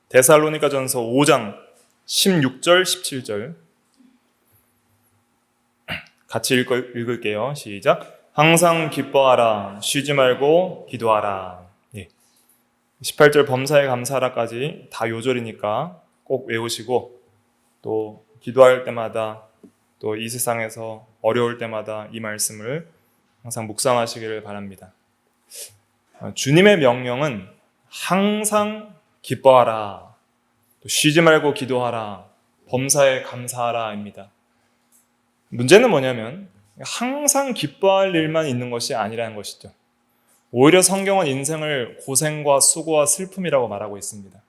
데살로니가전서 5장 16절 17절 같이 읽을게요. 시작. 항상 기뻐하라, 쉬지 말고 기도하라. 18절 범사에 감사하라까지 다 요절이니까 꼭 외우시고, 또 기도할 때마다, 또 이 세상에서 어려울 때마다 이 말씀을 항상 묵상하시기를 바랍니다. 주님의 명령은 항상 기뻐하라, 또 쉬지 말고 기도하라, 범사에 감사하라입니다. 문제는 뭐냐면 항상 기뻐할 일만 있는 것이 아니라는 것이죠. 오히려 성경은 인생을 고생과 수고와 슬픔이라고 말하고 있습니다.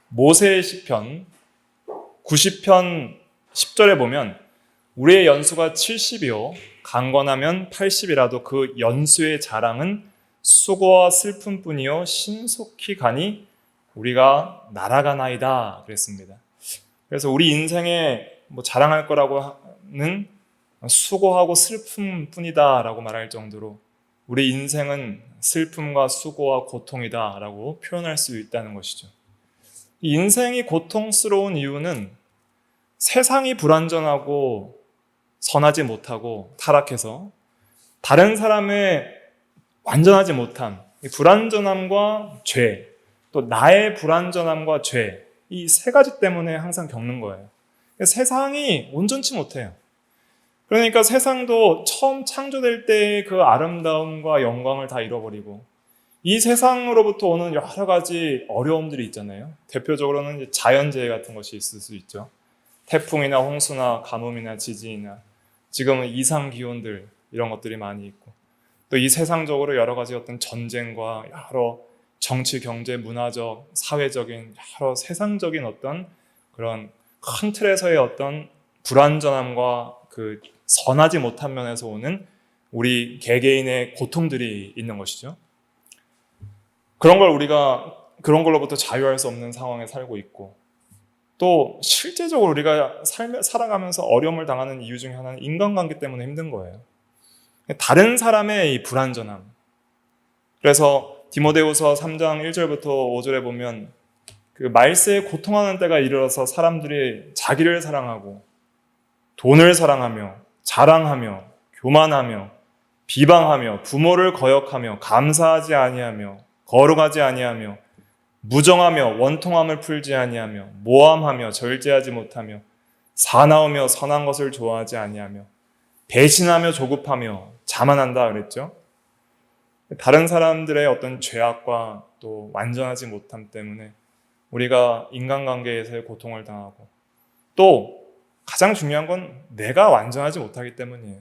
모세의 시편 90편 10절에 보면 우리의 연수가 70이요 강건하면 80이라도 그 연수의 자랑은 수고와 슬픔뿐이요 신속히 가니 우리가 날아가나이다 그랬습니다. 그래서 우리 인생에 자랑할 거라고 하는 수고하고 슬픔뿐이다 라고 말할 정도로 우리 인생은 슬픔과 수고와 고통이다 라고 표현할 수 있다는 것이죠. 인생이 고통스러운 이유는 세상이 불완전하고 선하지 못하고 타락해서 다른 사람의 완전하지 못함, 불완전함과 죄, 또 나의 불완전함과 죄, 이 세 가지 때문에 항상 겪는 거예요. 세상이 온전치 못해요. 그러니까 세상도 처음 창조될 때의 그 아름다움과 영광을 다 잃어버리고 이 세상으로부터 오는 여러 가지 어려움들이 있잖아요. 대표적으로는 자연재해 같은 것이 있을 수 있죠. 태풍이나 홍수나 가뭄이나 지진이나 지금은 이상기온들 이런 것들이 많이 있고, 또 이 세상적으로 여러 가지 어떤 전쟁과 여러 정치, 경제, 문화적, 사회적인 여러 세상적인 어떤 그런 큰 틀에서의 어떤 불완전함과 그 선하지 못한 면에서 오는 우리 개개인의 고통들이 있는 것이죠. 그런 걸로부터 자유할 수 없는 상황에 살고 있고, 또 실제적으로 우리가 살아가면서 어려움을 당하는 이유 중에 하나는 인간관계 때문에 힘든 거예요. 다른 사람의 이 불완전함. 그래서 디모데후서 3장 1절부터 5절에 보면 그 말세에 고통하는 때가 이르러서 사람들이 자기를 사랑하고 돈을 사랑하며 자랑하며 교만하며 비방하며 부모를 거역하며 감사하지 아니하며 거룩하지 아니하며 무정하며 원통함을 풀지 아니하며 모함하며 절제하지 못하며 사나우며 선한 것을 좋아하지 아니하며 배신하며 조급하며 자만한다 그랬죠. 다른 사람들의 어떤 죄악과 또 완전하지 못함 때문에 우리가 인간관계에서의 고통을 당하고, 또 가장 중요한 건 내가 완전하지 못하기 때문이에요.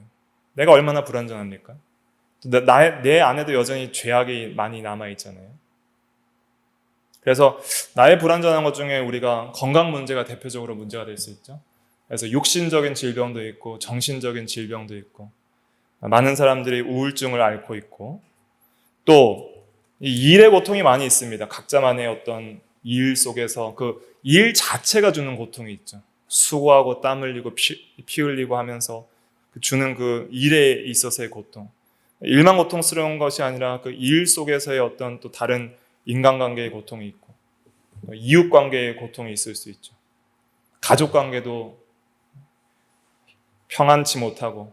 내가 얼마나 불완전합니까? 내 안에도 여전히 죄악이 많이 남아있잖아요. 그래서 나의 불완전한 것 중에 우리가 건강 문제가 대표적으로 문제가 될 수 있죠. 그래서 육신적인 질병도 있고 정신적인 질병도 있고, 많은 사람들이 우울증을 앓고 있고, 또 이 일의 고통이 많이 있습니다. 각자만의 어떤 일 속에서 그 일 자체가 주는 고통이 있죠. 수고하고 땀 흘리고 피 흘리고 하면서 주는 그 일에 있어서의 고통. 일만 고통스러운 것이 아니라 그 일 속에서의 어떤 또 다른 인간관계의 고통이 있고, 이웃관계의 고통이 있을 수 있죠. 가족관계도 평안치 못하고,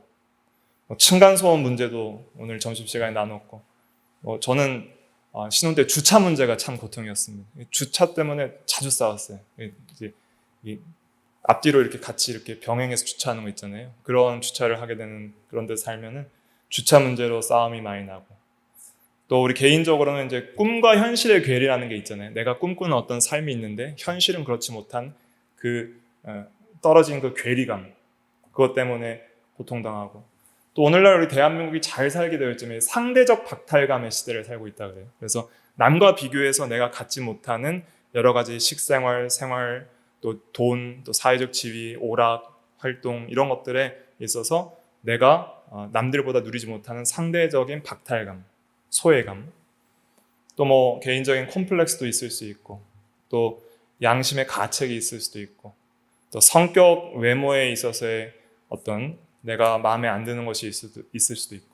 층간소음 문제도 오늘 점심시간에 나눴고, 저는 신혼 때 주차 문제가 참 고통이었습니다. 주차 때문에 자주 싸웠어요. 이제 앞뒤로 이렇게 같이 이렇게 병행해서 주차하는 거 있잖아요. 그런 주차를 하게 되는 그런 데 살면은 주차 문제로 싸움이 많이 나고, 또 우리 개인적으로는 이제 꿈과 현실의 괴리라는 게 있잖아요. 내가 꿈꾸는 어떤 삶이 있는데 현실은 그렇지 못한 그 떨어진 그 괴리감, 그것 때문에 고통당하고, 또 오늘날 우리 대한민국이 잘 살게 되어 있지만 상대적 박탈감의 시대를 살고 있다 그래요. 그래서 남과 비교해서 내가 갖지 못하는 여러 가지 식생활, 생활, 또 돈, 또 사회적 지위, 오락, 활동 이런 것들에 있어서 내가 남들보다 누리지 못하는 상대적인 박탈감, 소외감, 또 개인적인 콤플렉스도 있을 수 있고, 또 양심의 가책이 있을 수도 있고, 또 성격, 외모에 있어서의 어떤 내가 마음에 안 드는 것이 있을 수도 있고,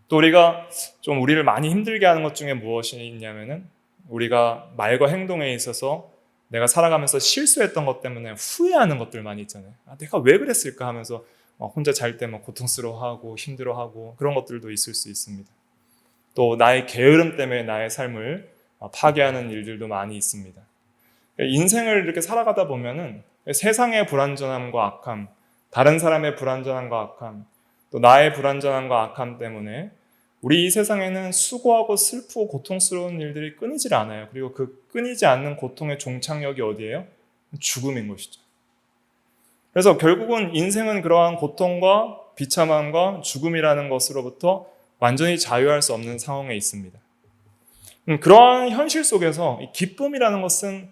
또 우리가 좀 우리를 많이 힘들게 하는 것 중에 무엇이 있냐면은 우리가 말과 행동에 있어서 내가 살아가면서 실수했던 것 때문에 후회하는 것들 많이 있잖아요. 내가 왜 그랬을까 하면서 혼자 잘 때 고통스러워하고 힘들어하고 그런 것들도 있을 수 있습니다. 또 나의 게으름 때문에 나의 삶을 파괴하는 일들도 많이 있습니다. 인생을 이렇게 살아가다 보면은 세상의 불완전함과 악함, 다른 사람의 불완전함과 악함, 또 나의 불완전함과 악함 때문에 우리 이 세상에는 수고하고 슬프고 고통스러운 일들이 끊이질 않아요. 그리고 그 끊이지 않는 고통의 종착역이 어디예요? 죽음인 것이죠. 그래서 결국은 인생은 그러한 고통과 비참함과 죽음이라는 것으로부터 완전히 자유할 수 없는 상황에 있습니다. 그러한 현실 속에서 이 기쁨이라는 것은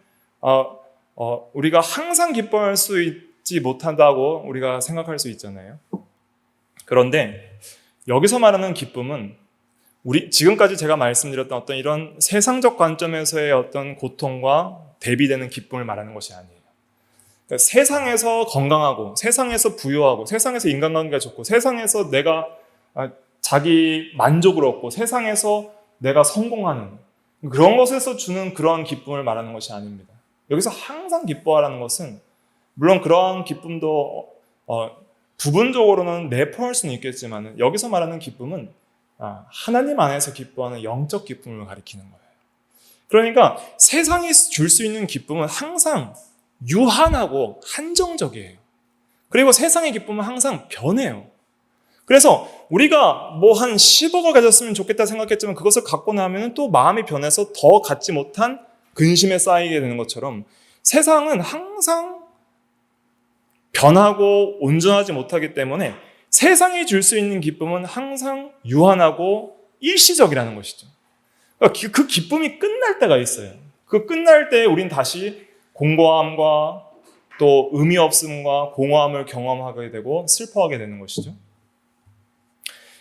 우리가 항상 기뻐할 수 있지 못한다고 우리가 생각할 수 있잖아요. 그런데 여기서 말하는 기쁨은 지금까지 제가 말씀드렸던 어떤 이런 세상적 관점에서의 어떤 고통과 대비되는 기쁨을 말하는 것이 아니에요. 그러니까 세상에서 건강하고, 세상에서 부유하고, 세상에서 인간관계가 좋고, 세상에서 내가 자기 만족을 얻고, 세상에서 내가 성공하는 그런 것에서 주는 그런 기쁨을 말하는 것이 아닙니다. 여기서 항상 기뻐하라는 것은 물론 그러한 기쁨도 부분적으로는 내포할 수는 있겠지만 여기서 말하는 기쁨은 하나님 안에서 기뻐하는 영적 기쁨을 가리키는 거예요. 그러니까 세상이 줄 수 있는 기쁨은 항상 유한하고 한정적이에요. 그리고 세상의 기쁨은 항상 변해요. 그래서 우리가 한 10억을 가졌으면 좋겠다 생각했지만 그것을 갖고 나면 또 마음이 변해서 더 갖지 못한 근심에 쌓이게 되는 것처럼 세상은 항상 변하고 온전하지 못하기 때문에 세상이 줄 수 있는 기쁨은 항상 유한하고 일시적이라는 것이죠. 그러니까 그 기쁨이 끝날 때가 있어요. 그 끝날 때 우린 다시 공고함과 또 의미 없음과 공허함을 경험하게 되고 슬퍼하게 되는 것이죠.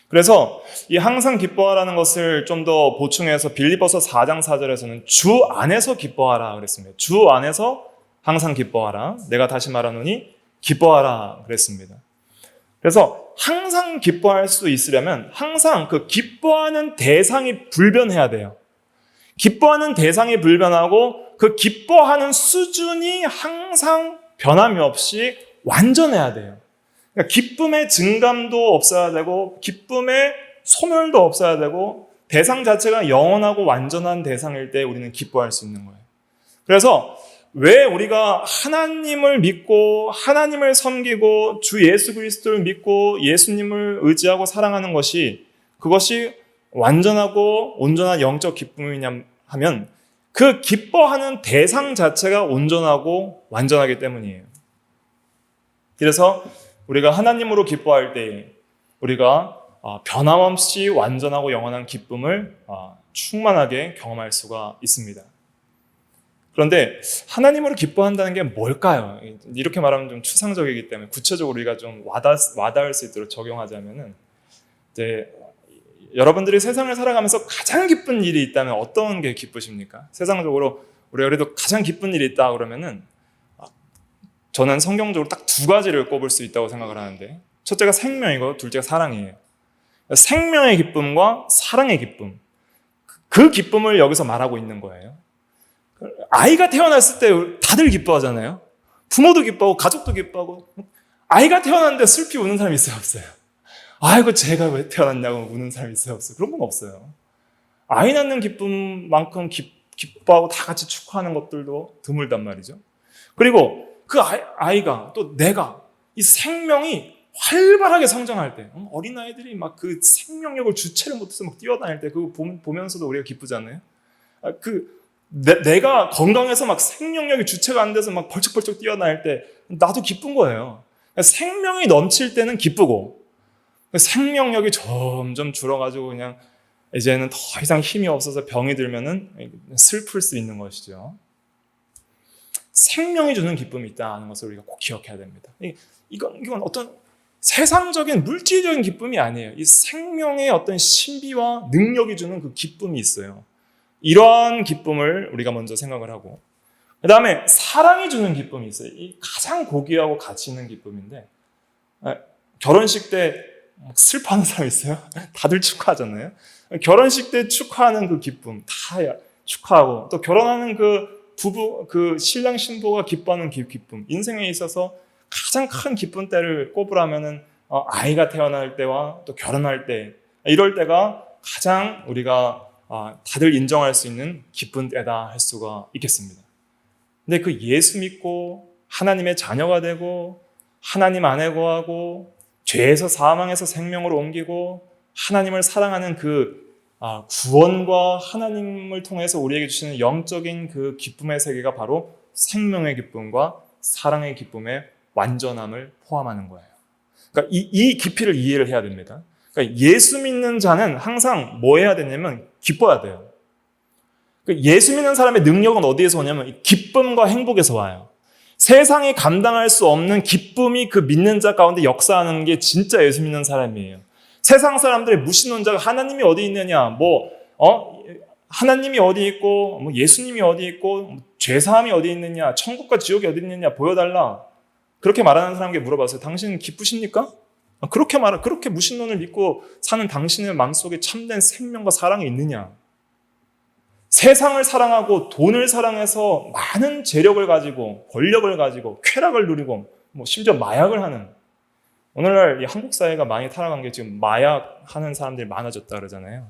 그래서 이 항상 기뻐하라는 것을 좀 더 보충해서 빌립보서 4장 4절에서는 주 안에서 기뻐하라 그랬습니다. 주 안에서 항상 기뻐하라. 내가 다시 말하노니 기뻐하라 그랬습니다. 그래서 항상 기뻐할 수 있으려면 항상 그 기뻐하는 대상이 불변해야 돼요. 기뻐하는 대상이 불변하고 그 기뻐하는 수준이 항상 변함이 없이 완전해야 돼요. 그러니까 기쁨의 증감도 없어야 되고 기쁨의 소멸도 없어야 되고 대상 자체가 영원하고 완전한 대상일 때 우리는 기뻐할 수 있는 거예요. 그래서 왜 우리가 하나님을 믿고 하나님을 섬기고 주 예수 그리스도를 믿고 예수님을 의지하고 사랑하는 것이 그것이 완전하고 온전한 영적 기쁨이냐 하면 그 기뻐하는 대상 자체가 온전하고 완전하기 때문이에요. 그래서 우리가 하나님으로 기뻐할 때 우리가 변함없이 완전하고 영원한 기쁨을 충만하게 경험할 수가 있습니다. 그런데 하나님으로 기뻐한다는 게 뭘까요? 이렇게 말하면 좀 추상적이기 때문에 구체적으로 우리가 좀 와닿을 수 있도록 적용하자면은 이제 여러분들이 세상을 살아가면서 가장 기쁜 일이 있다면 어떤 게 기쁘십니까? 세상적으로 우리가 그래도 가장 기쁜 일이 있다 그러면은 저는 성경적으로 딱 두 가지를 꼽을 수 있다고 생각을 하는데 첫째가 생명이고 둘째가 사랑이에요. 생명의 기쁨과 사랑의 기쁨, 그 기쁨을 여기서 말하고 있는 거예요. 아이가 태어났을 때 다들 기뻐하잖아요. 부모도 기뻐하고 가족도 기뻐하고. 아이가 태어났는데 슬피 우는 사람이 있어요, 없어요? 아이고 제가 왜 태어났냐고 우는 사람이 있어요, 없어요? 그런 건 없어요. 아이 낳는 기쁨만큼 기뻐하고 다 같이 축하하는 것들도 드물단 말이죠. 그리고 그 아이가 또 내가 이 생명이 활발하게 성장할 때 어린아이들이 막 그 생명력을 주체를 못해서 막 뛰어다닐 때 그거 보면서도 우리가 기쁘잖아요. 내가 건강해서 막 생명력이 주체가 안 돼서 막 벌쩍벌쩍 뛰어다닐 때 나도 기쁜 거예요. 생명이 넘칠 때는 기쁘고 생명력이 점점 줄어가지고 그냥 이제는 더 이상 힘이 없어서 병이 들면은 슬플 수 있는 것이죠. 생명이 주는 기쁨이 있다는 것을 우리가 꼭 기억해야 됩니다. 이건 어떤 세상적인 물질적인 기쁨이 아니에요. 이 생명의 어떤 신비와 능력이 주는 그 기쁨이 있어요. 이러한 기쁨을 우리가 먼저 생각을 하고 그 다음에 사랑이 주는 기쁨이 있어요. 이 가장 고귀하고 가치 있는 기쁨인데 결혼식 때 슬퍼하는 사람 있어요? 다들 축하하잖아요. 결혼식 때 축하하는 그 기쁨 다 축하하고 또 결혼하는 그 그 신랑 신부가 기뻐하는 기쁨, 인생에 있어서 가장 큰 기쁜 때를 꼽으라면은 아이가 태어날 때와 또 결혼할 때, 이럴 때가 가장 우리가 다들 인정할 수 있는 기쁜 때다 할 수가 있겠습니다. 근데 그 예수 믿고 하나님의 자녀가 되고 하나님 안에 거하고 죄에서 사망에서 생명으로 옮기고 하나님을 사랑하는 그 구원과 하나님을 통해서 우리에게 주시는 영적인 그 기쁨의 세계가 바로 생명의 기쁨과 사랑의 기쁨의 완전함을 포함하는 거예요. 그러니까 이 깊이를 이해를 해야 됩니다. 그러니까 예수 믿는 자는 항상 뭐 해야 되냐면 기뻐야 돼요. 그러니까 예수 믿는 사람의 능력은 어디에서 오냐면 기쁨과 행복에서 와요. 세상이 감당할 수 없는 기쁨이 그 믿는 자 가운데 역사하는 게 진짜 예수 믿는 사람이에요. 세상 사람들의 무신론자가 하나님이 어디 있느냐, 하나님이 어디 있고, 예수님이 어디 있고, 죄사함이 어디 있느냐, 천국과 지옥이 어디 있느냐 보여달라. 그렇게 말하는 사람에게 물어봤어요. 당신은 기쁘십니까? 그렇게 무신론을 믿고 사는 당신의 마음속에 참된 생명과 사랑이 있느냐? 세상을 사랑하고 돈을 사랑해서 많은 재력을 가지고 권력을 가지고 쾌락을 누리고 심지어 마약을 하는, 오늘날 이 한국 사회가 많이 타락한 게 지금 마약하는 사람들이 많아졌다 그러잖아요.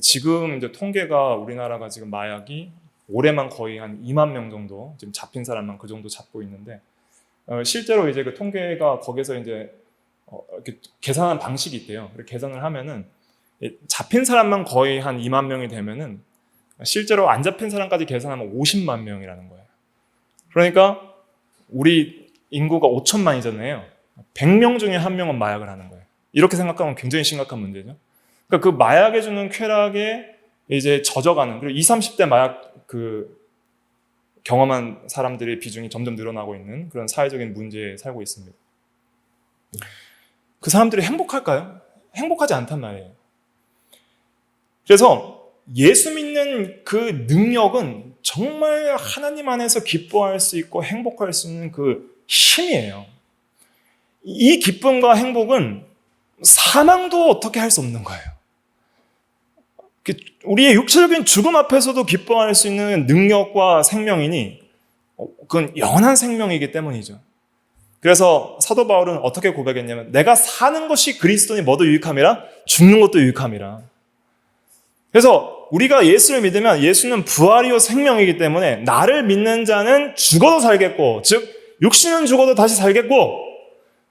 지금 이제 통계가 우리나라가 지금 마약이 올해만 거의 한 2만 명 정도 지금 잡힌 사람만 그 정도 잡고 있는데, 실제로 이제 그 통계가 거기서 이제 이렇게 계산하는 방식이 있대요. 계산을 하면은 잡힌 사람만 거의 한 2만 명이 되면은 실제로 안 잡힌 사람까지 계산하면 50만 명이라는 거예요. 그러니까 우리 인구가 5천만이잖아요. 100명 중에 1명은 마약을 하는 거예요. 이렇게 생각하면 굉장히 심각한 문제죠. 그러니까 그 마약에 주는 쾌락에 이제 젖어가는, 그리고 20, 30대 마약 경험한 사람들의 비중이 점점 늘어나고 있는 그런 사회적인 문제에 살고 있습니다. 그 사람들이 행복할까요? 행복하지 않단 말이에요. 그래서 예수 믿는 그 능력은 정말 하나님 안에서 기뻐할 수 있고 행복할 수 있는 그 힘이에요. 이 기쁨과 행복은 사망도 어떻게 할 수 없는 거예요. 우리의 육체적인 죽음 앞에서도 기뻐할 수 있는 능력과 생명이니 그건 영원한 생명이기 때문이죠. 그래서 사도 바울은 어떻게 고백했냐면, 내가 사는 것이 그리스도니 뭐도 유익함이라 죽는 것도 유익함이라. 그래서 우리가 예수를 믿으면 예수는 부활이요 생명이기 때문에 나를 믿는 자는 죽어도 살겠고, 즉 육신은 죽어도 다시 살겠고,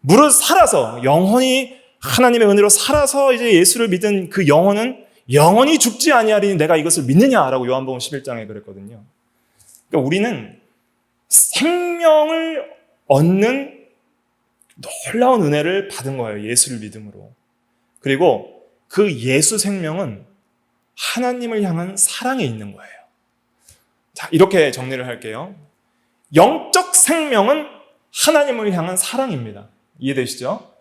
무릇 살아서 영원히 하나님의 은혜로 살아서 이제 예수를 믿은 그 영혼은 영원히 죽지 아니하리니 내가 이것을 믿느냐라고 요한복음 11장에 그랬거든요. 그러니까 우리는 생명을 얻는 놀라운 은혜를 받은 거예요. 예수를 믿음으로. 그리고 그 예수 생명은 하나님을 향한 사랑에 있는 거예요. 자, 이렇게 정리를 할게요. 영적 생명은 하나님을 향한 사랑입니다. 이해되시죠?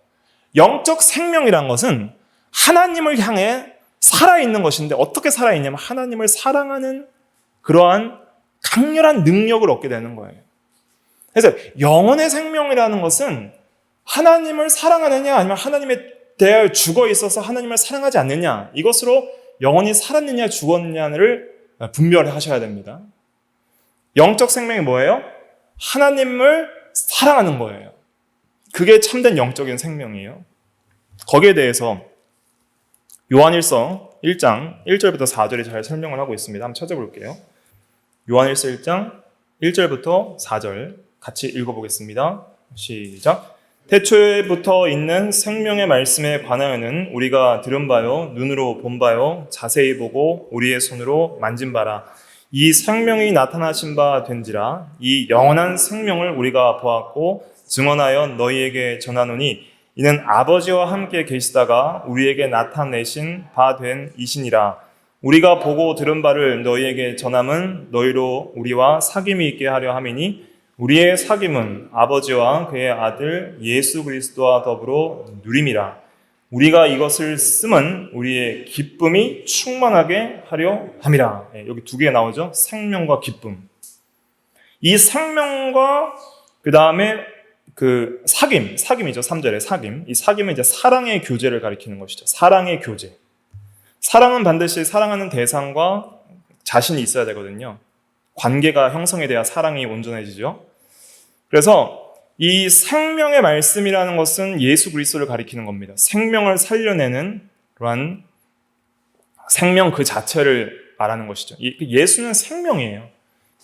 영적 생명이란 것은 하나님을 향해 살아있는 것인데, 어떻게 살아있냐면 하나님을 사랑하는 그러한 강렬한 능력을 얻게 되는 거예요. 그래서 영혼의 생명이라는 것은 하나님을 사랑하느냐 아니면 하나님에 대하여 죽어 있어서 하나님을 사랑하지 않느냐, 이것으로 영혼이 살았느냐 죽었느냐를 분별하셔야 됩니다. 영적 생명이 뭐예요? 하나님을 사랑하는 거예요. 그게 참된 영적인 생명이에요. 거기에 대해서 요한일서 1장 1절부터 4절이 잘 설명을 하고 있습니다. 한번 찾아볼게요. 요한일서 1장 1절부터 4절 같이 읽어보겠습니다. 시작. 태초에부터 있는 생명의 말씀에 관하여는 우리가 들은 바요, 눈으로 본 바요, 자세히 보고 우리의 손으로 만진 바라. 이 생명이 나타나신 바 된지라. 이 영원한 생명을 우리가 보았고 증언하여 너희에게 전하노니 이는 아버지와 함께 계시다가 우리에게 나타내신 바 된 이시니라. 우리가 보고 들은 바를 너희에게 전함은 너희로 우리와 사귐이 있게 하려 함이니 우리의 사귐은 아버지와 그의 아들 예수 그리스도와 더불어 누림이라. 우리가 이것을 씀은 우리의 기쁨이 충만하게 하려 함이라. 여기 두 개 나오죠. 생명과 기쁨. 이 생명과 그 다음에 그 사귐이죠. 3절에 사귐. 이 사귐은 이제 사랑의 교제를 가리키는 것이죠. 사랑의 교제. 사랑은 반드시 사랑하는 대상과 자신이 있어야 되거든요. 관계가 형성이 돼야 사랑이 온전해지죠. 그래서 이 생명의 말씀이라는 것은 예수 그리스도를 가리키는 겁니다. 생명을 살려내는 그러한 생명 그 자체를 말하는 것이죠. 예수는 생명이에요.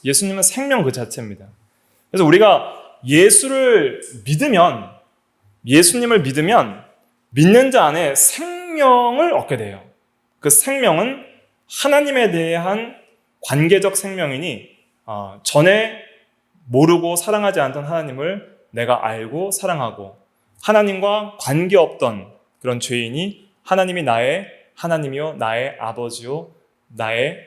예수님은 생명 그 자체입니다. 그래서 우리가 예수님을 믿으면 믿는 자 안에 생명을 얻게 돼요. 그 생명은 하나님에 대한 관계적 생명이니 전에 모르고 사랑하지 않던 하나님을 내가 알고 사랑하고 하나님과 관계없던 그런 죄인이 하나님이 나의 하나님이요 나의 아버지요 나의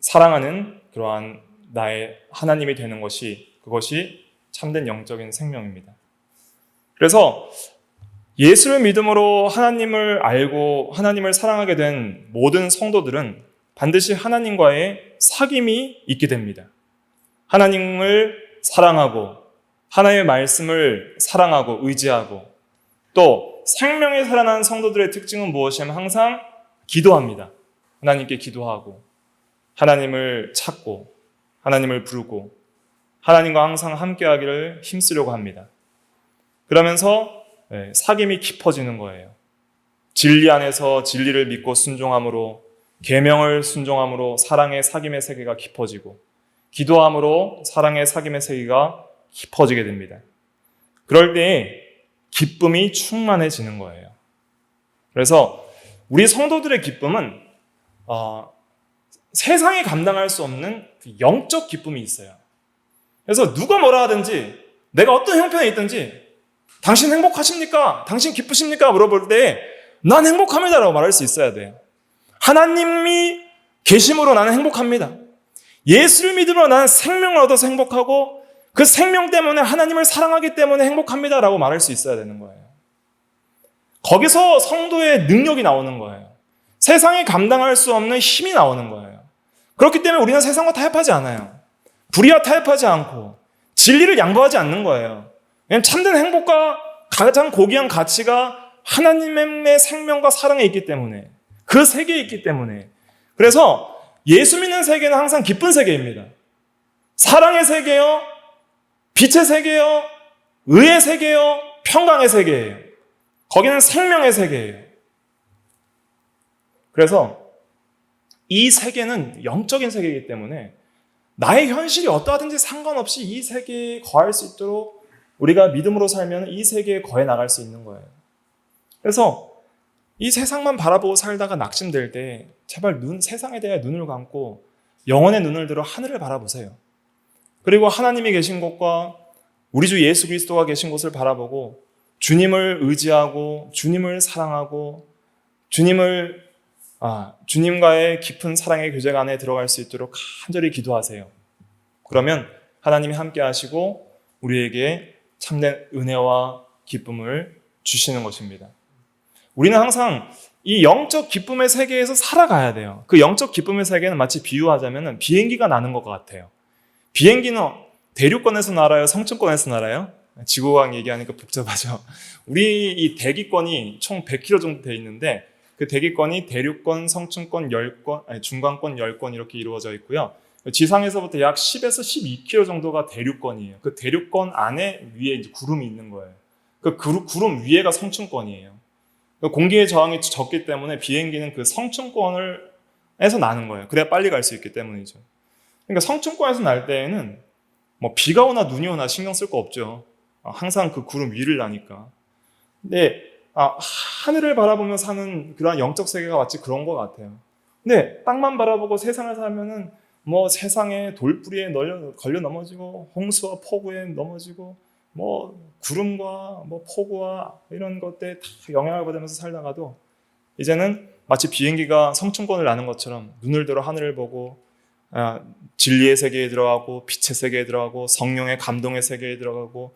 사랑하는 그러한 나의 하나님이 되는 것이 그것이 참된 영적인 생명입니다. 그래서 예수를 믿음으로 하나님을 알고 하나님을 사랑하게 된 모든 성도들은 반드시 하나님과의 사귐이 있게 됩니다. 하나님을 사랑하고 하나님의 말씀을 사랑하고 의지하고 또 생명이 살아난 성도들의 특징은 무엇이냐면 항상 기도합니다. 하나님께 기도하고 하나님을 찾고 하나님을 부르고 하나님과 항상 함께하기를 힘쓰려고 합니다. 그러면서 사귐이 깊어지는 거예요. 진리 안에서 진리를 믿고 순종함으로 계명을 순종함으로 사랑의 사귐의 세계가 깊어지고 기도함으로 사랑의 사귐의 세계가 깊어지게 됩니다. 그럴 때 기쁨이 충만해지는 거예요. 그래서 우리 성도들의 기쁨은 세상이 감당할 수 없는 영적 기쁨이 있어요. 그래서 누가 뭐라 하든지 내가 어떤 형편에 있든지 당신 행복하십니까? 당신 기쁘십니까? 물어볼 때 난 행복합니다라고 말할 수 있어야 돼요. 하나님이 계심으로 나는 행복합니다. 예수를 믿음으로 나는 생명을 얻어서 행복하고 그 생명 때문에 하나님을 사랑하기 때문에 행복합니다라고 말할 수 있어야 되는 거예요. 거기서 성도의 능력이 나오는 거예요. 세상이 감당할 수 없는 힘이 나오는 거예요. 그렇기 때문에 우리는 세상과 타협하지 않아요. 불의와 타협하지 않고 진리를 양보하지 않는 거예요. 왜냐하면 참된 행복과 가장 고귀한 가치가 하나님의 생명과 사랑에 있기 때문에 그 세계에 있기 때문에 그래서 예수 믿는 세계는 항상 기쁜 세계입니다. 사랑의 세계요, 빛의 세계요, 의의 세계요, 평강의 세계예요. 거기는 생명의 세계예요. 그래서 이 세계는 영적인 세계이기 때문에 나의 현실이 어떠하든지 상관없이 이 세계에 거할 수 있도록 우리가 믿음으로 살면 이 세계에 거해 나갈 수 있는 거예요. 그래서 이 세상만 바라보고 살다가 낙심될 때 제발 세상에 대해 눈을 감고 영혼의 눈을 들어 하늘을 바라보세요. 그리고 하나님이 계신 곳과 우리 주 예수 그리스도가 계신 곳을 바라보고 주님을 의지하고 주님을 사랑하고 주님과의 깊은 사랑의 교제 안에 들어갈 수 있도록 간절히 기도하세요. 그러면 하나님이 함께 하시고 우리에게 참된 은혜와 기쁨을 주시는 것입니다. 우리는 항상 이 영적 기쁨의 세계에서 살아가야 돼요. 그 영적 기쁨의 세계는 마치 비유하자면 비행기가 나는 것 같아요. 비행기는 대륙권에서 날아요? 성층권에서 날아요? 지구과학 얘기하니까 복잡하죠. 우리 이 대기권이 총 100km 정도 돼 있는데 그 대기권이 대륙권, 성층권 10권, 중간권 10권 이렇게 이루어져 있고요. 지상에서부터 약 10에서 12km 정도가 대륙권이에요. 그 대륙권 안에 위에 이제 구름이 있는 거예요. 그 구름 위에가 성층권이에요. 공기의 저항이 적기 때문에 비행기는 그 성층권에서 나는 거예요. 그래야 빨리 갈 수 있기 때문이죠. 그러니까 성층권에서 날 때에는 뭐 비가 오나 눈이 오나 신경 쓸 거 없죠. 항상 그 구름 위를 나니까. 근데 하늘을 바라보며 사는 그런 영적 세계가 마치 그런 것 같아요. 근데 땅만 바라보고 세상을 살면은 뭐 세상에 돌뿌리에 걸려 넘어지고 홍수와 폭우에 넘어지고 뭐 구름과 뭐 폭우와 이런 것들에 다 영향을 받으면서 살다가도 이제는 마치 비행기가 성층권을 나는 것처럼 눈을 들어 하늘을 보고 진리의 세계에 들어가고 빛의 세계에 들어가고 성령의 감동의 세계에 들어가고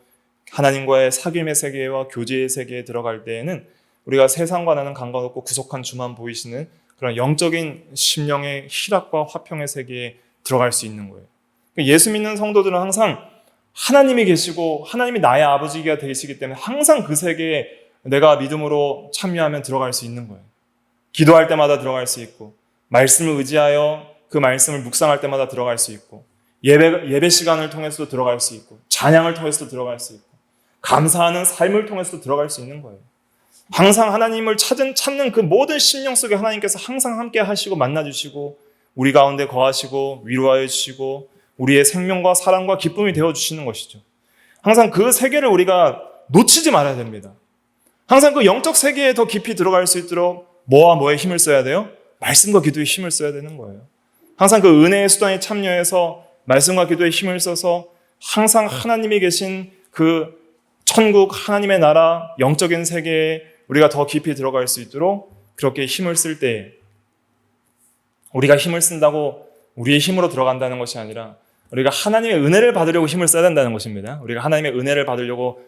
하나님과의 사귐의 세계와 교제의 세계에 들어갈 때에는 우리가 세상과 나는 상관없고 구속한 주만 보이시는 그런 영적인 심령의 희락과 화평의 세계에 들어갈 수 있는 거예요. 예수 믿는 성도들은 항상 하나님이 계시고 하나님이 나의 아버지가 되시기 때문에 항상 그 세계에 내가 믿음으로 참여하면 들어갈 수 있는 거예요. 기도할 때마다 들어갈 수 있고 말씀을 의지하여 그 말씀을 묵상할 때마다 들어갈 수 있고, 예배 시간을 통해서도 들어갈 수 있고, 찬양을 통해서도 들어갈 수 있고, 감사하는 삶을 통해서도 들어갈 수 있는 거예요. 항상 하나님을 찾는 그 모든 심령 속에 하나님께서 항상 함께 하시고 만나주시고 우리 가운데 거하시고 위로하여 주시고 우리의 생명과 사랑과 기쁨이 되어주시는 것이죠. 항상 그 세계를 우리가 놓치지 말아야 됩니다. 항상 그 영적 세계에 더 깊이 들어갈 수 있도록 뭐와 뭐에 힘을 써야 돼요? 말씀과 기도에 힘을 써야 되는 거예요. 항상 그 은혜의 수단에 참여해서 말씀과 기도에 힘을 써서 항상 하나님이 계신 그 천국, 하나님의 나라, 영적인 세계에 우리가 더 깊이 들어갈 수 있도록 그렇게 힘을 쓸 때, 우리가 힘을 쓴다고 우리의 힘으로 들어간다는 것이 아니라 우리가 하나님의 은혜를 받으려고 힘을 써야 된다는 것입니다. 우리가 하나님의 은혜를 받으려고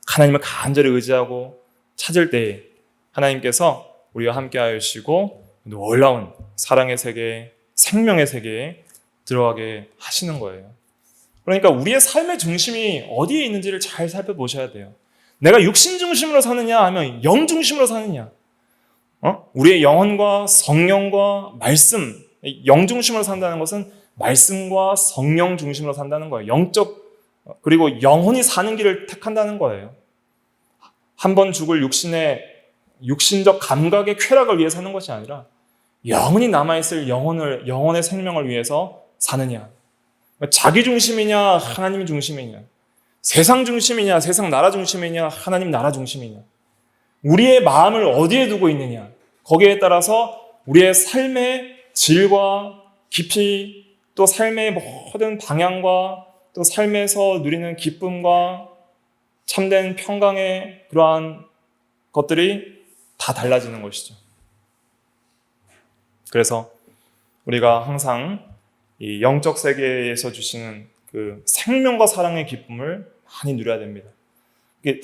하나님을 간절히 의지하고 찾을 때 하나님께서 우리와 함께하여 주시고 놀라운 사랑의 세계, 생명의 세계에 들어가게 하시는 거예요. 그러니까 우리의 삶의 중심이 어디에 있는지를 잘 살펴보셔야 돼요. 내가 육신 중심으로 사느냐 하면 영 중심으로 사느냐. 우리의 영혼과 성령과 말씀, 영 중심으로 산다는 것은 말씀과 성령 중심으로 산다는 거예요. 그리고 영혼이 사는 길을 택한다는 거예요. 한 번 죽을 육신적 감각의 쾌락을 위해 사는 것이 아니라 영혼이 남아있을 영혼의 생명을 위해서 사느냐. 자기 중심이냐, 하나님 중심이냐. 세상 중심이냐, 세상 나라 중심이냐, 하나님 나라 중심이냐. 우리의 마음을 어디에 두고 있느냐. 거기에 따라서 우리의 삶의 질과 깊이, 또 삶의 모든 방향과 또 삶에서 누리는 기쁨과 참된 평강의 그러한 것들이 다 달라지는 것이죠. 그래서 우리가 항상 이 영적 세계에서 주시는 그 생명과 사랑의 기쁨을 많이 누려야 됩니다. 이게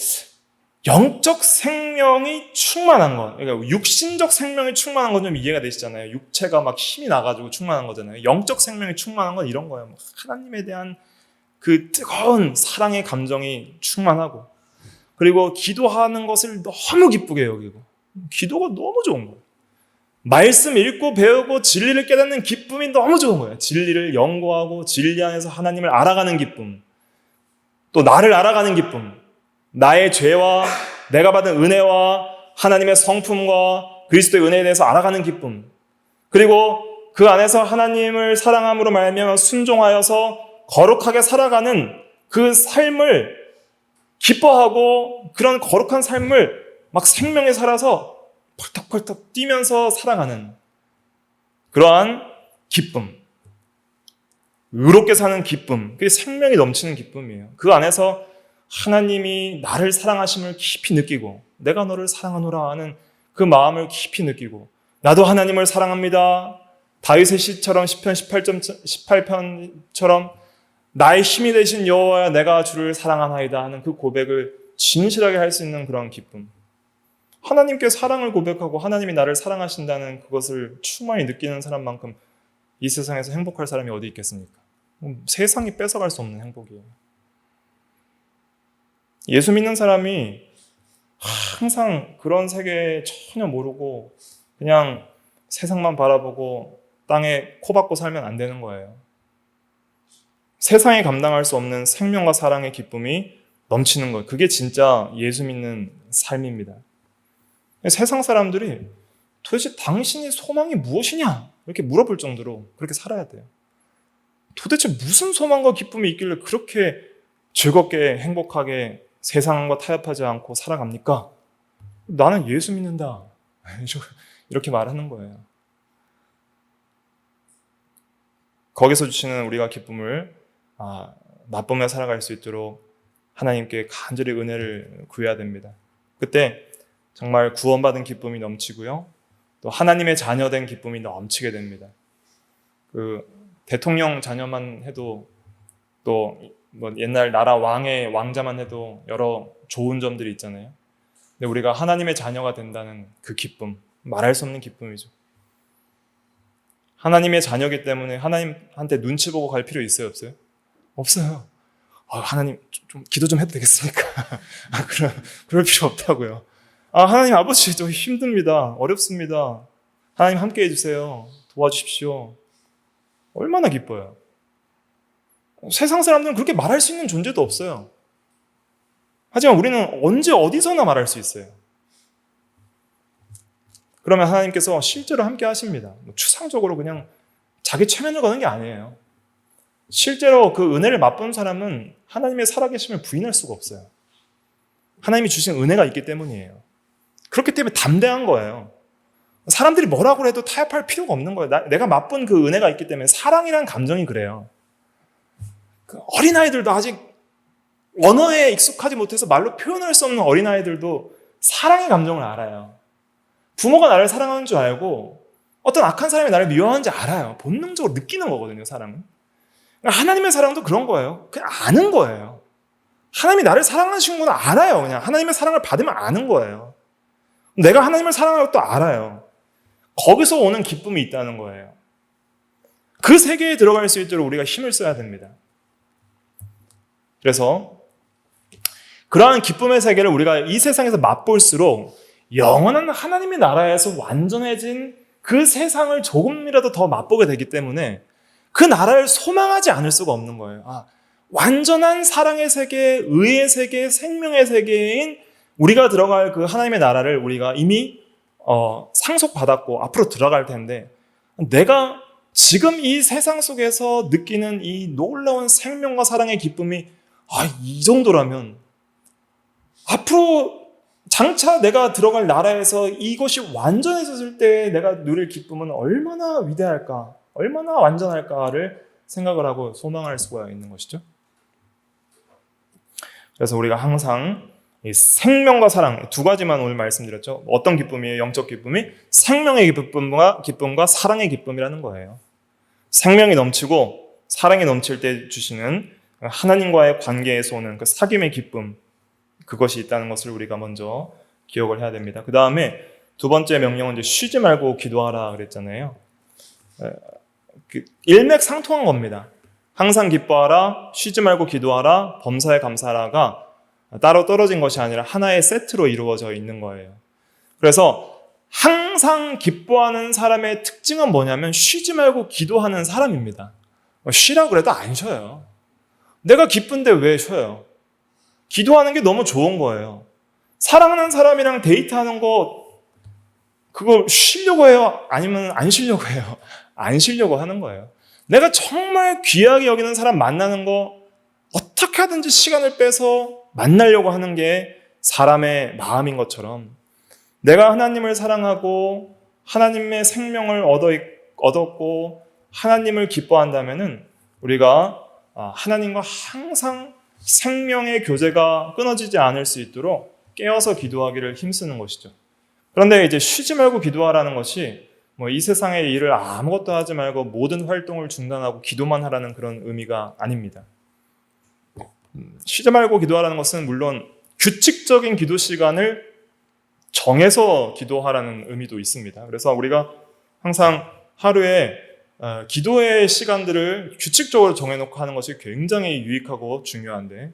영적 생명이 충만한 것, 그러니까 육신적 생명이 충만한 건 좀 이해가 되시잖아요. 육체가 막 힘이 나가지고 충만한 거잖아요. 영적 생명이 충만한 건 이런 거예요. 하나님에 대한 그 뜨거운 사랑의 감정이 충만하고, 그리고 기도하는 것을 너무 기쁘게 여기고, 기도가 너무 좋은 거예요. 말씀 읽고 배우고 진리를 깨닫는 기쁨이 너무 좋은 거예요. 진리를 연구하고 진리 안에서 하나님을 알아가는 기쁨, 또 나를 알아가는 기쁨, 나의 죄와 내가 받은 은혜와 하나님의 성품과 그리스도의 은혜에 대해서 알아가는 기쁨, 그리고 그 안에서 하나님을 사랑함으로 말미암아 순종하여서 거룩하게 살아가는 그 삶을 기뻐하고, 그런 거룩한 삶을 막 생명에 살아서 펄떡펄떡 뛰면서 살아가는 그러한 기쁨, 의롭게 사는 기쁨, 그게 생명이 넘치는 기쁨이에요. 그 안에서 하나님이 나를 사랑하심을 깊이 느끼고, 내가 너를 사랑하노라 하는 그 마음을 깊이 느끼고, 나도 하나님을 사랑합니다. 다윗의 시처럼 시편 18편처럼 나의 힘이 되신 여호와야 내가 주를 사랑하나이다 하는 그 고백을 진실하게 할 수 있는 그런 기쁨. 하나님께 사랑을 고백하고 하나님이 나를 사랑하신다는 그것을 충만히 느끼는 사람만큼 이 세상에서 행복할 사람이 어디 있겠습니까? 세상이 뺏어갈 수 없는 행복이에요. 예수 믿는 사람이 항상 그런 세계에 전혀 모르고 그냥 세상만 바라보고 땅에 코 박고 살면 안 되는 거예요. 세상이 감당할 수 없는 생명과 사랑의 기쁨이 넘치는 거예요. 그게 진짜 예수 믿는 삶입니다. 세상 사람들이 도대체 당신의 소망이 무엇이냐? 이렇게 물어볼 정도로 그렇게 살아야 돼요. 도대체 무슨 소망과 기쁨이 있길래 그렇게 즐겁게 행복하게 세상과 타협하지 않고 살아갑니까? 나는 예수 믿는다. 이렇게 말하는 거예요. 거기서 주시는 우리가 기쁨을 맛보며 살아갈 수 있도록 하나님께 간절히 은혜를 구해야 됩니다. 그때 정말 구원받은 기쁨이 넘치고요. 또 하나님의 자녀된 기쁨이 넘치게 됩니다. 그 대통령 자녀만 해도, 또 뭐 옛날 나라 왕자만 해도 여러 좋은 점들이 있잖아요. 근데 우리가 하나님의 자녀가 된다는 그 기쁨, 말할 수 없는 기쁨이죠. 하나님의 자녀이기 때문에 하나님한테 눈치 보고 갈 필요 있어요, 없어요? 없어요. 하나님 좀 기도 좀 해도 되겠습니까? 그럴 필요 없다고요. 하나님 아버지 저 힘듭니다. 어렵습니다. 하나님 함께 해주세요. 도와주십시오. 얼마나 기뻐요. 세상 사람들은 그렇게 말할 수 있는 존재도 없어요. 하지만 우리는 언제 어디서나 말할 수 있어요. 그러면 하나님께서 실제로 함께 하십니다. 추상적으로 그냥 자기 체면을 거는 게 아니에요. 실제로 그 은혜를 맛본 사람은 하나님의 살아계심을 부인할 수가 없어요. 하나님이 주신 은혜가 있기 때문이에요. 그렇기 때문에 담대한 거예요. 사람들이 뭐라고 해도 타협할 필요가 없는 거예요. 내가 맛본 그 은혜가 있기 때문에. 사랑이란 감정이 그래요. 그 어린아이들도 아직 언어에 익숙하지 못해서 말로 표현할 수 없는 어린아이들도 사랑의 감정을 알아요. 부모가 나를 사랑하는 줄 알고 어떤 악한 사람이 나를 미워하는지 알아요. 본능적으로 느끼는 거거든요, 사랑은. 하나님의 사랑도 그런 거예요. 그냥 아는 거예요. 하나님이 나를 사랑하시는 건 알아요. 그냥 하나님의 사랑을 받으면 아는 거예요. 내가 하나님을 사랑하는 것도 알아요. 거기서 오는 기쁨이 있다는 거예요. 그 세계에 들어갈 수 있도록 우리가 힘을 써야 됩니다. 그래서 그러한 기쁨의 세계를 우리가 이 세상에서 맛볼수록 영원한 하나님의 나라에서 완전해진 그 세상을 조금이라도 더 맛보게 되기 때문에 그 나라를 소망하지 않을 수가 없는 거예요. 완전한 사랑의 세계, 의의 세계, 생명의 세계인 우리가 들어갈 그 하나님의 나라를 우리가 이미 상속받았고 앞으로 들어갈 텐데, 내가 지금 이 세상 속에서 느끼는 이 놀라운 생명과 사랑의 기쁨이 이 정도라면 앞으로 장차 내가 들어갈 나라에서 이것이 완전해졌을 때 내가 누릴 기쁨은 얼마나 위대할까, 얼마나 완전할까를 생각을 하고 소망할 수가 있는 것이죠. 그래서 우리가 항상 이 생명과 사랑, 두 가지만 오늘 말씀드렸죠. 어떤 기쁨이에요? 영적 기쁨이 생명의 기쁨과 사랑의 기쁨이라는 거예요. 생명이 넘치고 사랑이 넘칠 때 주시는 하나님과의 관계에서 오는 그 사귐의 기쁨, 그것이 있다는 것을 우리가 먼저 기억을 해야 됩니다. 그 다음에 두 번째 명령은 이제 쉬지 말고 기도하라 그랬잖아요. 일맥상통한 겁니다. 항상 기뻐하라, 쉬지 말고 기도하라, 범사에 감사하라가 따로 떨어진 것이 아니라 하나의 세트로 이루어져 있는 거예요. 그래서 항상 기뻐하는 사람의 특징은 뭐냐면 쉬지 말고 기도하는 사람입니다. 쉬라고 그래도 안 쉬어요. 내가 기쁜데 왜 쉬어요? 기도하는 게 너무 좋은 거예요. 사랑하는 사람이랑 데이트하는 거 그거 쉬려고 해요? 아니면 안 쉬려고 해요? 안 쉬려고 하는 거예요. 내가 정말 귀하게 여기는 사람 만나는 거 어떻게 하든지 시간을 빼서 만나려고 하는 게 사람의 마음인 것처럼, 내가 하나님을 사랑하고 하나님의 생명을 얻었고 하나님을 기뻐한다면은 우리가 하나님과 항상 생명의 교제가 끊어지지 않을 수 있도록 깨어서 기도하기를 힘쓰는 것이죠. 그런데 이제 쉬지 말고 기도하라는 것이 이 세상의 일을 아무것도 하지 말고 모든 활동을 중단하고 기도만 하라는 그런 의미가 아닙니다. 쉬지 말고 기도하라는 것은 물론 규칙적인 기도 시간을 정해서 기도하라는 의미도 있습니다. 그래서 우리가 항상 하루에 기도의 시간들을 규칙적으로 정해놓고 하는 것이 굉장히 유익하고 중요한데,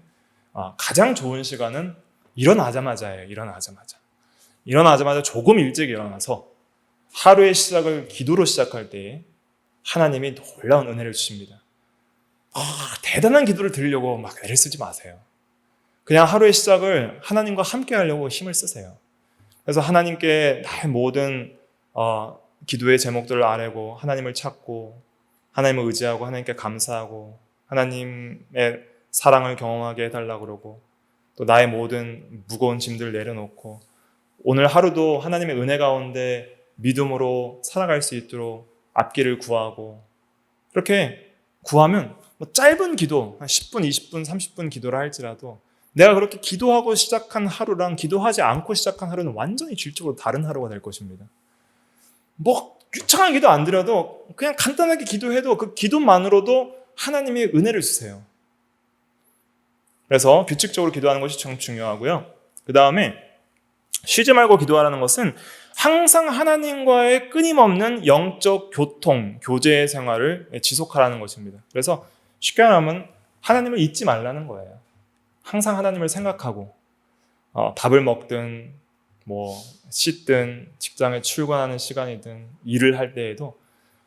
가장 좋은 시간은 일어나자마자예요. 일어나자마자 조금 일찍 일어나서 하루의 시작을 기도로 시작할 때 하나님이 놀라운 은혜를 주십니다. 대단한 기도를 드리려고 막 애를 쓰지 마세요. 그냥 하루의 시작을 하나님과 함께 하려고 힘을 쓰세요. 그래서 하나님께 나의 모든 기도의 제목들을 아뢰고 하나님을 찾고 하나님을 의지하고 하나님께 감사하고 하나님의 사랑을 경험하게 해달라고 그러고, 또 나의 모든 무거운 짐들을 내려놓고 오늘 하루도 하나님의 은혜 가운데 믿음으로 살아갈 수 있도록 앞길을 구하고, 그렇게 구하면 짧은 기도, 한 10분, 20분, 30분 기도를 할지라도 내가 그렇게 기도하고 시작한 하루랑 기도하지 않고 시작한 하루는 완전히 질적으로 다른 하루가 될 것입니다. 유창한 기도 안 드려도 그냥 간단하게 기도해도 그 기도만으로도 하나님의 은혜를 주세요. 그래서 규칙적으로 기도하는 것이 참 중요하고요. 그 다음에 쉬지 말고 기도하라는 것은 항상 하나님과의 끊임없는 영적 교제 생활을 지속하라는 것입니다. 그래서 쉽게 말하면 하나님을 잊지 말라는 거예요. 항상 하나님을 생각하고 밥을 먹든 씻든 직장에 출근하는 시간이든 일을 할 때에도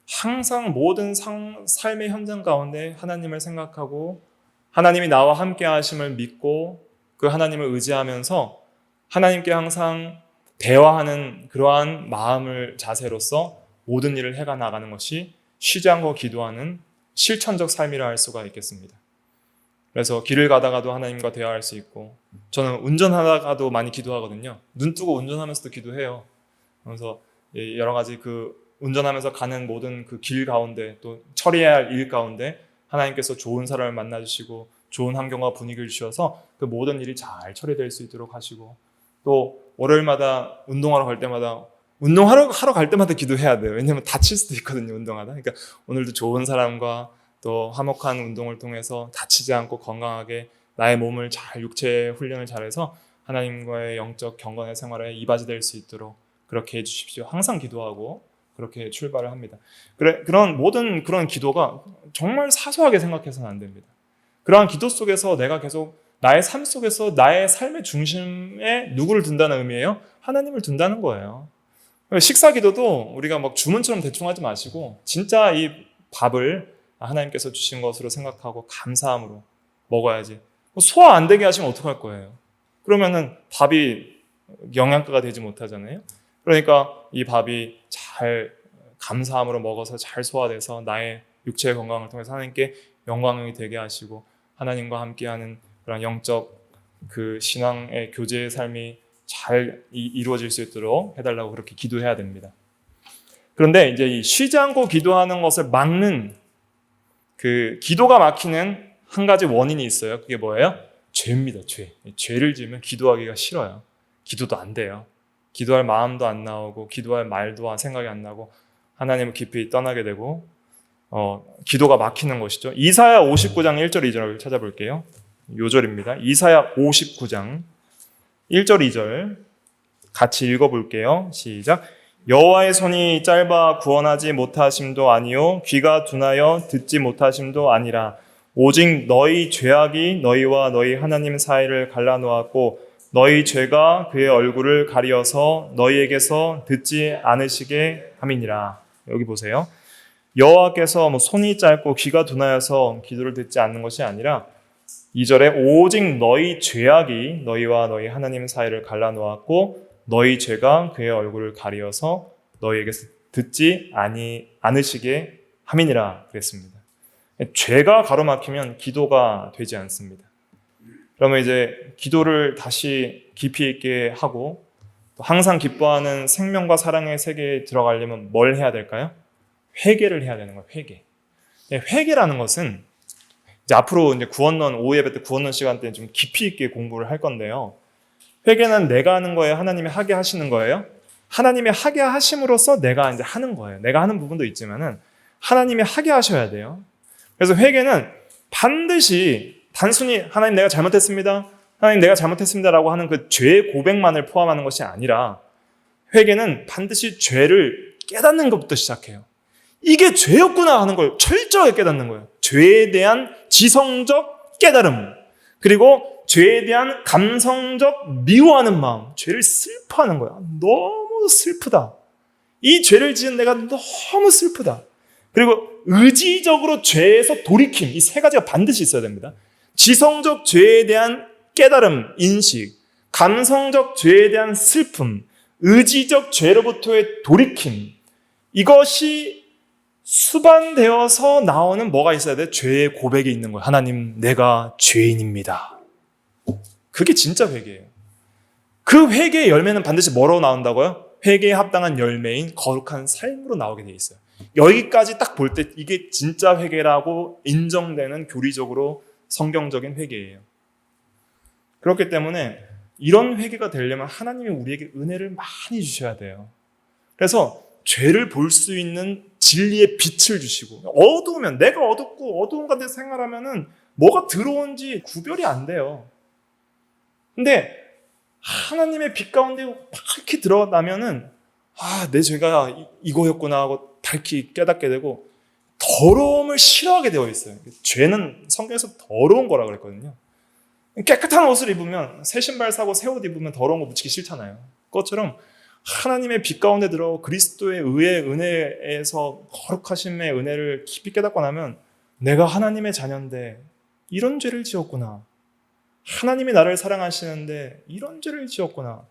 항상 모든 삶의 현장 가운데 하나님을 생각하고 하나님이 나와 함께 하심을 믿고 그 하나님을 의지하면서 하나님께 항상 대화하는 그러한 마음을 자세로서 모든 일을 해가 나가는 것이 쉬지 않고 기도하는 실천적 삶이라 할 수가 있겠습니다. 그래서 길을 가다가도 하나님과 대화할 수 있고, 저는 운전하다가도 많이 기도하거든요. 눈 뜨고 운전하면서도 기도해요. 그래서 여러 가지 운전하면서 가는 모든 그 길 가운데, 또 처리해야 할 일 가운데 하나님께서 좋은 사람을 만나주시고 좋은 환경과 분위기를 주셔서 그 모든 일이 잘 처리될 수 있도록 하시고, 또 월요일마다 운동하러 갈 때마다 갈 때마다 기도해야 돼요. 왜냐하면 다칠 수도 있거든요, 운동하다. 그러니까 오늘도 좋은 사람과 또 화목한 운동을 통해서 다치지 않고 건강하게 나의 몸을 잘, 육체 훈련을 잘해서 하나님과의 영적 경건의 생활에 이바지될 수 있도록 그렇게 해주십시오. 항상 기도하고 그렇게 출발을 합니다. 그런 모든 그런 기도가 정말 사소하게 생각해서는 안 됩니다. 그러한 기도 속에서 내가 계속 나의 삶 속에서 나의 삶의 중심에 누구를 둔다는 의미예요? 하나님을 둔다는 거예요. 식사 기도도 우리가 막 주문처럼 대충 하지 마시고 진짜 이 밥을 하나님께서 주신 것으로 생각하고 감사함으로 먹어야지. 소화 안 되게 하시면 어떡할 거예요? 그러면은 밥이 영양가가 되지 못하잖아요. 그러니까 이 밥이 잘 감사함으로 먹어서 잘 소화돼서 나의 육체의 건강을 통해서 하나님께 영광이 되게 하시고 하나님과 함께하는 그런 영적 그 신앙의 교제의 삶이 잘 이루어질 수 있도록 해달라고 그렇게 기도해야 됩니다. 그런데 이제 이 쉬지 않고 기도하는 것을 막는 그 기도가 막히는 한 가지 원인이 있어요. 그게 뭐예요? 죄입니다. 죄를 지으면 기도하기가 싫어요. 기도도 안 돼요. 기도할 마음도 안 나오고 기도할 말도 생각이 안 나고 하나님을 깊이 떠나게 되고 기도가 막히는 것이죠. 이사야 59장 1절 2절을 찾아볼게요. 요절입니다. 이사야 59장 1절 2절 같이 읽어볼게요. 시작. 여호와의 손이 짧아 구원하지 못하심도 아니요 귀가 둔하여 듣지 못하심도 아니라 오직 너희 죄악이 너희와 너희 하나님 사이를 갈라놓았고 너희 죄가 그의 얼굴을 가리어서 너희에게서 듣지 않으시게 함이니라. 여기 보세요. 여호와께서 손이 짧고 귀가 둔하여서 기도를 듣지 않는 것이 아니라 2절에 오직 너희 죄악이 너희와 너희 하나님 사이를 갈라놓았고 너희 죄가 그의 얼굴을 가리어서 너희에게서 듣지 않으시게 함이니라 그랬습니다. 죄가 가로막히면 기도가 되지 않습니다. 그러면 이제 기도를 다시 깊이 있게 하고 또 항상 기뻐하는 생명과 사랑의 세계에 들어가려면 뭘 해야 될까요? 회개를 해야 되는 거예요. 회개라는 것은 이제 앞으로 이제 구원론 오후 예배 때 구원론 시간 때 좀 깊이 있게 공부를 할 건데요. 회개는 내가 하는 거예요? 하나님이 하게 하시는 거예요? 하나님이 하게 하심으로써 내가 이제 하는 거예요. 내가 하는 부분도 있지만은 하나님이 하게 하셔야 돼요. 그래서 회개는 반드시 단순히 하나님 내가 잘못했습니다. 하나님 내가 잘못했습니다라고 하는 그 죄의 고백만을 포함하는 것이 아니라 회개는 반드시 죄를 깨닫는 것부터 시작해요. 이게 죄였구나 하는 걸 철저하게 깨닫는 거예요. 죄에 대한 지성적 깨달음, 그리고 죄에 대한 감성적 미워하는 마음, 죄를 슬퍼하는 거야. 너무 슬프다. 이 죄를 지은 내가 너무 슬프다. 그리고 의지적으로 죄에서 돌이킴, 이 세 가지가 반드시 있어야 됩니다. 지성적 죄에 대한 깨달음, 인식, 감성적 죄에 대한 슬픔, 의지적 죄로부터의 돌이킴, 이것이 수반되어서 나오는 뭐가 있어야 돼? 죄의 고백이 있는 거예요. 하나님, 내가 죄인입니다. 그게 진짜 회개예요. 그 회개의 열매는 반드시 뭐로 나온다고요? 회개에 합당한 열매인 거룩한 삶으로 나오게 돼 있어요. 여기까지 딱 볼 때 이게 진짜 회개라고 인정되는 교리적으로 성경적인 회개예요. 그렇기 때문에 이런 회개가 되려면 하나님이 우리에게 은혜를 많이 주셔야 돼요. 그래서 죄를 볼 수 있는 진리의 빛을 주시고, 어두우면 내가 어둡고 어두운 가운데 생활하면은 뭐가 들어온지 구별이 안 돼요. 근데 하나님의 빛 가운데 밝히 들어가면은 내 죄가 이거였구나 하고 밝히 깨닫게 되고 더러움을 싫어하게 되어 있어요. 죄는 성경에서 더러운 거라고 그랬거든요. 깨끗한 옷을 입으면 새 신발 사고 새 옷 입으면 더러운 거 묻히기 싫잖아요. 그것처럼 하나님의 빛 가운데 들어 그리스도의 의의 은혜에서 거룩하심의 은혜를 깊이 깨닫고 나면 내가 하나님의 자녀인데 이런 죄를 지었구나. 하나님이 나를 사랑하시는데 이런 죄를 지었구나.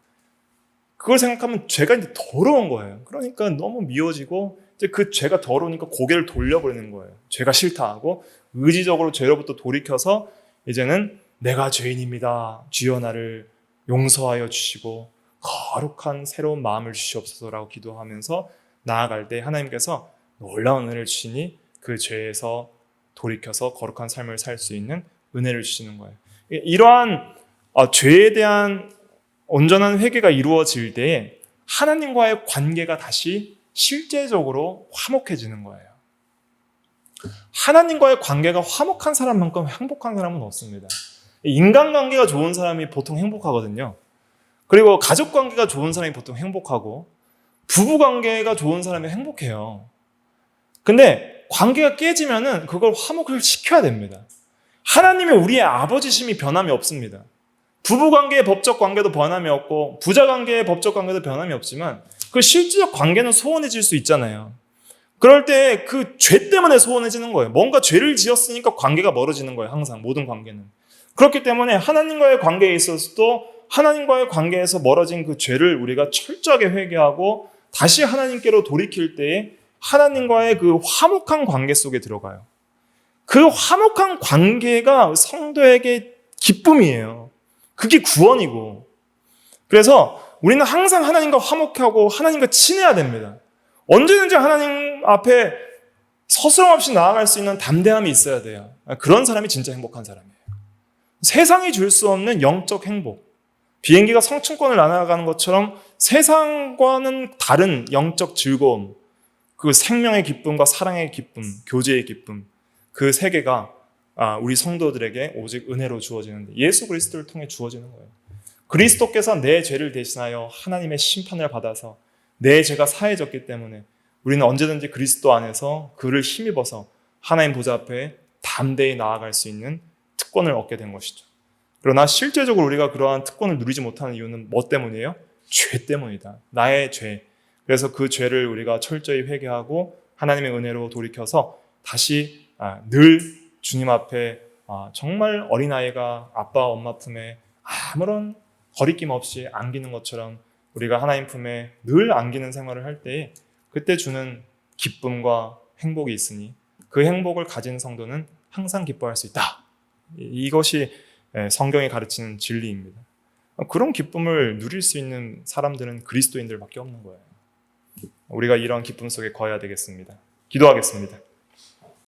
그걸 생각하면 죄가 이제 더러운 거예요. 그러니까 너무 미워지고 이제 그 죄가 더러우니까 고개를 돌려버리는 거예요. 죄가 싫다 하고 의지적으로 죄로부터 돌이켜서 이제는 내가 죄인입니다. 주여 나를 용서하여 주시고 거룩한 새로운 마음을 주시옵소서라고 기도하면서 나아갈 때 하나님께서 놀라운 은혜를 주시니 그 죄에서 돌이켜서 거룩한 삶을 살 수 있는 은혜를 주시는 거예요. 이러한 죄에 대한 온전한 회개가 이루어질 때에 하나님과의 관계가 다시 실제적으로 화목해지는 거예요. 하나님과의 관계가 화목한 사람만큼 행복한 사람은 없습니다. 인간관계가 좋은 사람이 보통 행복하거든요. 그리고 가족관계가 좋은 사람이 보통 행복하고 부부관계가 좋은 사람이 행복해요. 근데 관계가 깨지면은 그걸 화목을 시켜야 됩니다. 하나님이 우리의 아버지심이 변함이 없습니다. 부부관계의 법적 관계도 변함이 없고 부자관계의 법적 관계도 변함이 없지만 그 실질적 관계는 소원해질 수 있잖아요. 그럴 때 그 죄 때문에 소원해지는 거예요. 뭔가 죄를 지었으니까 관계가 멀어지는 거예요. 항상 모든 관계는. 그렇기 때문에 하나님과의 관계에 있어서도 하나님과의 관계에서 멀어진 그 죄를 우리가 철저하게 회개하고 다시 하나님께로 돌이킬 때에 하나님과의 그 화목한 관계 속에 들어가요. 그 화목한 관계가 성도에게 기쁨이에요. 그게 구원이고. 그래서 우리는 항상 하나님과 화목하고 하나님과 친해야 됩니다. 언제든지 하나님 앞에 서스럼 없이 나아갈 수 있는 담대함이 있어야 돼요. 그런 사람이 진짜 행복한 사람이에요. 세상이 줄 수 없는 영적 행복. 비행기가 성층권을 날아가는 것처럼 세상과는 다른 영적 즐거움, 그 생명의 기쁨과 사랑의 기쁨, 교제의 기쁨, 그 세계가 우리 성도들에게 오직 은혜로 주어지는데 예수 그리스도를 통해 주어지는 거예요. 그리스도께서 내 죄를 대신하여 하나님의 심판을 받아서 내 죄가 사해졌기 때문에 우리는 언제든지 그리스도 안에서 그를 힘입어서 하나님 보좌 앞에 담대히 나아갈 수 있는 특권을 얻게 된 것이죠. 그러나 실제적으로 우리가 그러한 특권을 누리지 못하는 이유는 뭐 때문이에요? 죄 때문이다. 나의 죄. 그래서 그 죄를 우리가 철저히 회개하고 하나님의 은혜로 돌이켜서 다시 늘 주님 앞에 정말 어린아이가 아빠 엄마 품에 아무런 거리낌 없이 안기는 것처럼 우리가 하나님 품에 늘 안기는 생활을 할 때에 그때 주는 기쁨과 행복이 있으니 그 행복을 가진 성도는 항상 기뻐할 수 있다. 이것이 성경이 가르치는 진리입니다. 그런 기쁨을 누릴 수 있는 사람들은 그리스도인들밖에 없는 거예요. 우리가 이런 기쁨 속에 거해야 되겠습니다. 기도하겠습니다.